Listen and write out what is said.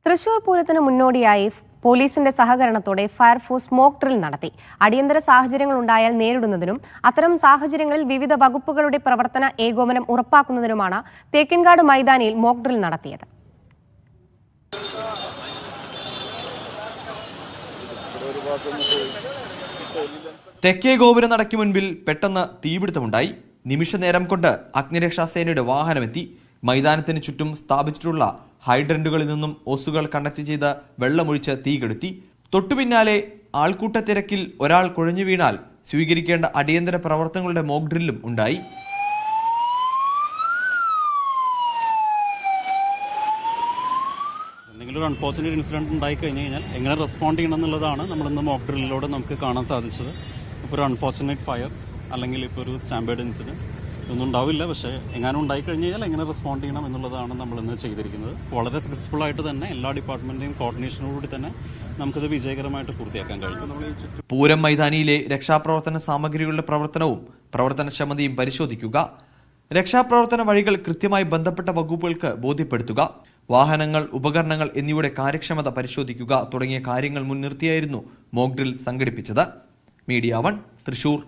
തൃശൂർ പൂരത്തിന് മുന്നോടിയായി പോലീസിന്റെ സഹകരണത്തോടെ ഫയർഫോഴ്സ് മോക്ക് ഡ്രിൽ നടത്തി. അടിയന്തര സാഹചര്യങ്ങൾ ഉണ്ടായാൽ നേരിടുന്നതിനും അത്തരം സാഹചര്യങ്ങളിൽ വിവിധ വകുപ്പുകളുടെ പ്രവർത്തന ഏകോപനം ഉറപ്പാക്കുന്നതിനുമാണ് തേക്കിൻകാട് മൈതാനിയിൽ മോക്ക് ഡ്രിൽ നടത്തിയത്. തെക്കേ ഗോപുര നടയ്ക്ക് മുൻപിൽ പെട്ടെന്ന് തീപിടുത്തമുണ്ടായി. നിമിഷനേരം കൊണ്ട് അഗ്നിരക്ഷാസേനയുടെ വാഹനമെത്തി. മൈതാനത്തിന് ചുറ്റും സ്ഥാപിച്ചിട്ടുള്ള ഹൈഡ്രന്റുകളിൽ നിന്നും ഓസുകൾ കണക്ട് ചെയ്ത് വെള്ളമൊഴിച്ച് തീ കെടുത്തി. തൊട്ടുപിന്നാലെ ആൾക്കൂട്ട തിരക്കിൽ ഒരാൾ കുഴഞ്ഞു വീണാൽ സ്വീകരിക്കേണ്ട അടിയന്തര പ്രവർത്തനങ്ങളുടെ മോക്ക് ഡ്രില്ലും ഉണ്ടായി. എന്തെങ്കിലും ഒരു അൺഫോർച്ചുനേറ്റ് ഇൻസിഡന്റ് ഉണ്ടായി കഴിഞ്ഞാൽ എങ്ങനെ റെസ്പോണ്ട് ചെയ്യണം എന്നുള്ളതാണ് നമ്മളിന്ന് മോക്ക് ഡ്രില്ലിലൂടെ നമുക്ക് കാണാൻ സാധിച്ചത്. ഇപ്പോൾ ഒരു അൺഫോർച്ചുനേറ്റ് ഫയർ അല്ലെങ്കിൽ ഇപ്പോൾ ഒരു സ്റ്റാമ്പേഡ് ഇൻസിഡന്റ് ഇതൊന്നും ഉണ്ടാവില്ല, പക്ഷേ എങ്ങാനും ഉണ്ടായിക്കഴിഞ്ഞാൽ എങ്ങനെ റെസ്പോണ്ട് ചെയ്യണം എന്നുള്ളതാണ് നമ്മളിന്ന് ചെയ്തിരിക്കുന്നത്. വളരെ സക്സസ്ഫുൾ ആയിട്ട് തന്നെ എല്ലാ ഡിപ്പാർട്ട്മെന്റിന്റെയും കോർഡിനേഷനോടുകൂടി തന്നെ നമുക്കത് വിജയകരമായിട്ട് പൂർത്തിയാക്കാൻ കഴിയും. പൂരം മൈതാനിയിലെ രക്ഷാപ്രവർത്തന സാമഗ്രികളുടെ പ്രവർത്തനവും പ്രവർത്തനക്ഷമതയും പരിശോധിക്കുക, രക്ഷാപ്രവർത്തന വഴികൾ കൃത്യമായി ബന്ധപ്പെട്ട വകുപ്പുകൾക്ക് ബോധ്യപ്പെടുത്തുക, വാഹനങ്ങൾ, ഉപകരണങ്ങൾ എന്നിവയുടെ കാര്യക്ഷമത പരിശോധിക്കുക തുടങ്ങിയ കാര്യങ്ങൾ മുൻനിർത്തിയായിരുന്നു മോക്ക് ഡ്രിൽ സംഘടിപ്പിച്ചത്. മീഡിയ 1 തൃശൂർ.